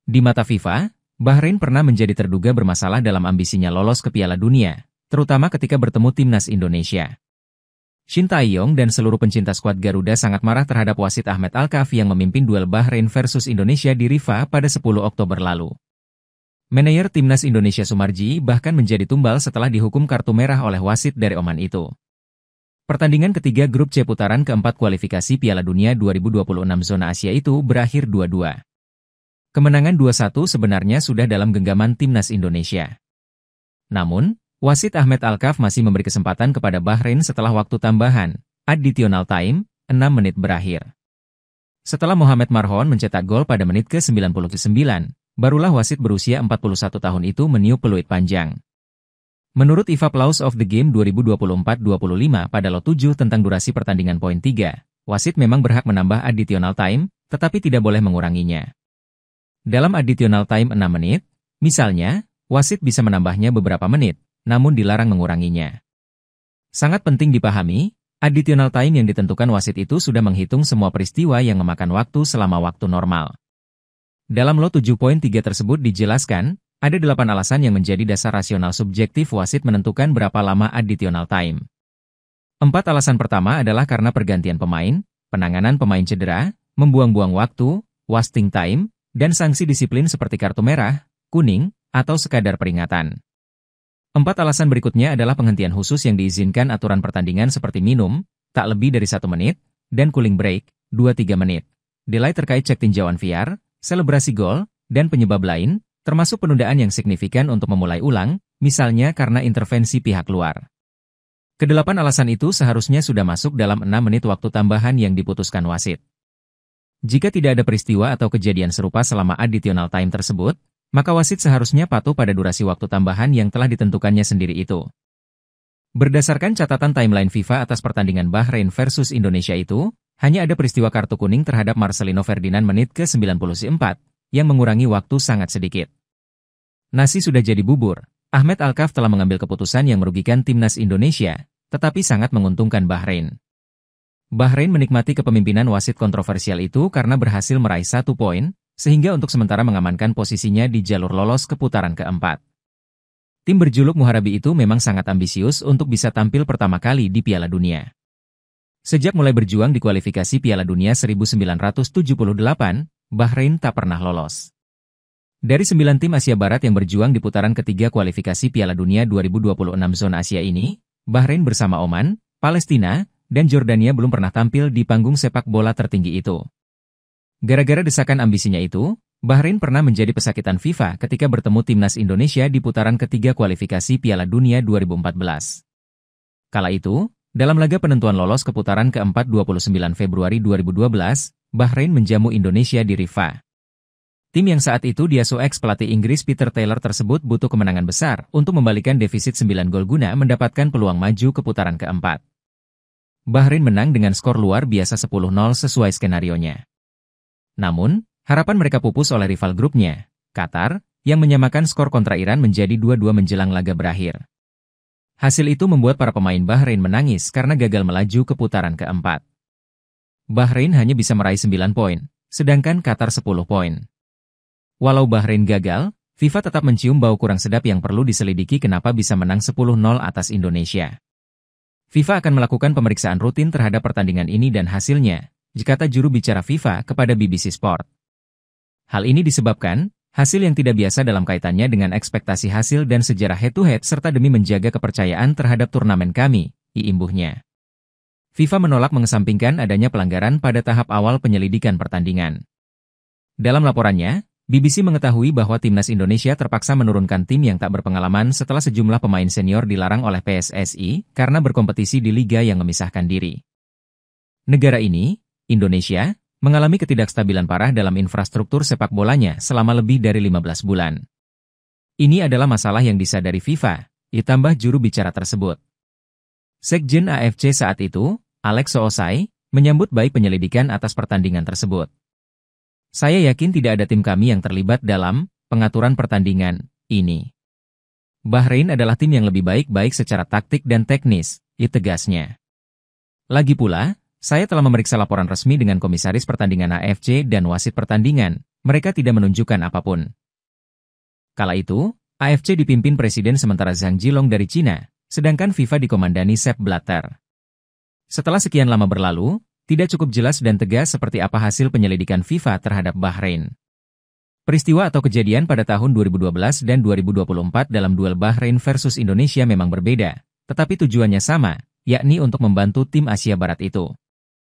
Di mata FIFA, Bahrain pernah menjadi terduga bermasalah dalam ambisinya lolos ke Piala Dunia, terutama ketika bertemu timnas Indonesia. Shin Tae-yong dan seluruh pencinta skuad Garuda sangat marah terhadap wasit Ahmed Alkaf yang memimpin duel Bahrain versus Indonesia di Rifa pada 10 Oktober lalu. Manajer timnas Indonesia Sumarji bahkan menjadi tumbal setelah dihukum kartu merah oleh wasit dari Oman itu. Pertandingan ketiga grup C putaran keempat kualifikasi Piala Dunia 2026 zona Asia itu berakhir 2-2. Kemenangan 2-1 sebenarnya sudah dalam genggaman timnas Indonesia. Namun, wasit Ahmed Alkaf masih memberi kesempatan kepada Bahrain setelah waktu tambahan, additional time, 6 menit berakhir. Setelah Mohamed Marhon mencetak gol pada menit ke-99, barulah wasit berusia 41 tahun itu meniup peluit panjang. Menurut IFAB Laws of the Game 2024-25 pada lot 7 tentang durasi pertandingan poin 3, wasit memang berhak menambah additional time, tetapi tidak boleh menguranginya. Dalam additional time 6 menit, misalnya, wasit bisa menambahnya beberapa menit, namun dilarang menguranginya. Sangat penting dipahami, additional time yang ditentukan wasit itu sudah menghitung semua peristiwa yang memakan waktu selama waktu normal. Dalam lot 7.3 tersebut dijelaskan, ada 8 alasan yang menjadi dasar rasional subjektif wasit menentukan berapa lama additional time. 4 alasan pertama adalah karena pergantian pemain, penanganan pemain cedera, membuang-buang waktu, wasting time, dan sanksi disiplin seperti kartu merah, kuning, atau sekadar peringatan. 4 alasan berikutnya adalah penghentian khusus yang diizinkan aturan pertandingan seperti minum, tak lebih dari 1 menit, dan cooling break, 2-3 menit. Delay terkait cek tinjauan VAR, selebrasi gol, dan penyebab lain, termasuk penundaan yang signifikan untuk memulai ulang, misalnya karena intervensi pihak luar. Kedelapan alasan itu seharusnya sudah masuk dalam 6 menit waktu tambahan yang diputuskan wasit. Jika tidak ada peristiwa atau kejadian serupa selama additional time tersebut, maka wasit seharusnya patuh pada durasi waktu tambahan yang telah ditentukannya sendiri itu. Berdasarkan catatan timeline FIFA atas pertandingan Bahrain versus Indonesia itu, hanya ada peristiwa kartu kuning terhadap Marcelino Ferdinand menit ke-94, yang mengurangi waktu sangat sedikit. Nasi sudah jadi bubur, Ahmed Alkaf telah mengambil keputusan yang merugikan timnas Indonesia, tetapi sangat menguntungkan Bahrain. Bahrain menikmati kepemimpinan wasit kontroversial itu karena berhasil meraih 1 poin, sehingga untuk sementara mengamankan posisinya di jalur lolos ke putaran keempat. Tim berjuluk Muharabi itu memang sangat ambisius untuk bisa tampil pertama kali di Piala Dunia. Sejak mulai berjuang di kualifikasi Piala Dunia 1978, Bahrain tak pernah lolos. Dari 9 tim Asia Barat yang berjuang di putaran ketiga kualifikasi Piala Dunia 2026 zona Asia ini, Bahrain bersama Oman, Palestina, dan Jordania belum pernah tampil di panggung sepak bola tertinggi itu. Gara-gara desakan ambisinya itu, Bahrain pernah menjadi pesakitan FIFA ketika bertemu timnas Indonesia di putaran ketiga kualifikasi Piala Dunia 2014. Kala itu, dalam laga penentuan lolos ke putaran keempat 29 Februari 2012, Bahrain menjamu Indonesia di Rifa. Tim yang saat itu diasuh ex-pelatih Inggris Peter Taylor tersebut butuh kemenangan besar untuk membalikan defisit 9 gol guna mendapatkan peluang maju ke putaran keempat. Bahrain menang dengan skor luar biasa 10-0 sesuai skenarionya. Namun, harapan mereka pupus oleh rival grupnya, Qatar, yang menyamakan skor kontra Iran menjadi 2-2 menjelang laga berakhir. Hasil itu membuat para pemain Bahrain menangis karena gagal melaju ke putaran keempat. Bahrain hanya bisa meraih 9 poin, sedangkan Qatar 10 poin. Walau Bahrain gagal, FIFA tetap mencium bau kurang sedap yang perlu diselidiki kenapa bisa menang 10-0 atas Indonesia. FIFA akan melakukan pemeriksaan rutin terhadap pertandingan ini dan hasilnya, kata juru bicara FIFA kepada BBC Sport. Hal ini disebabkan, hasil yang tidak biasa dalam kaitannya dengan ekspektasi hasil dan sejarah head-to-head serta demi menjaga kepercayaan terhadap turnamen kami, imbuhnya. FIFA menolak mengesampingkan adanya pelanggaran pada tahap awal penyelidikan pertandingan. Dalam laporannya, BBC mengetahui bahwa timnas Indonesia terpaksa menurunkan tim yang tak berpengalaman setelah sejumlah pemain senior dilarang oleh PSSI karena berkompetisi di liga yang memisahkan diri. Negara ini, Indonesia, mengalami ketidakstabilan parah dalam infrastruktur sepak bolanya selama lebih dari 15 bulan. Ini adalah masalah yang disadari FIFA, ditambah juru bicara tersebut. Sekjen AFC saat itu, Alex Soosai, menyambut baik penyelidikan atas pertandingan tersebut. Saya yakin tidak ada tim kami yang terlibat dalam pengaturan pertandingan ini. Bahrain adalah tim yang lebih baik secara taktik dan teknis, tegasnya. Lagi pula, saya telah memeriksa laporan resmi dengan komisaris pertandingan AFC dan wasit pertandingan, mereka tidak menunjukkan apapun. Kala itu, AFC dipimpin Presiden sementara Zhang Jilong dari Cina, sedangkan FIFA dikomandani Sepp Blatter. Setelah sekian lama berlalu, tidak cukup jelas dan tegas seperti apa hasil penyelidikan FIFA terhadap Bahrain. Peristiwa atau kejadian pada tahun 2012 dan 2024 dalam duel Bahrain versus Indonesia memang berbeda, tetapi tujuannya sama, yakni untuk membantu tim Asia Barat itu.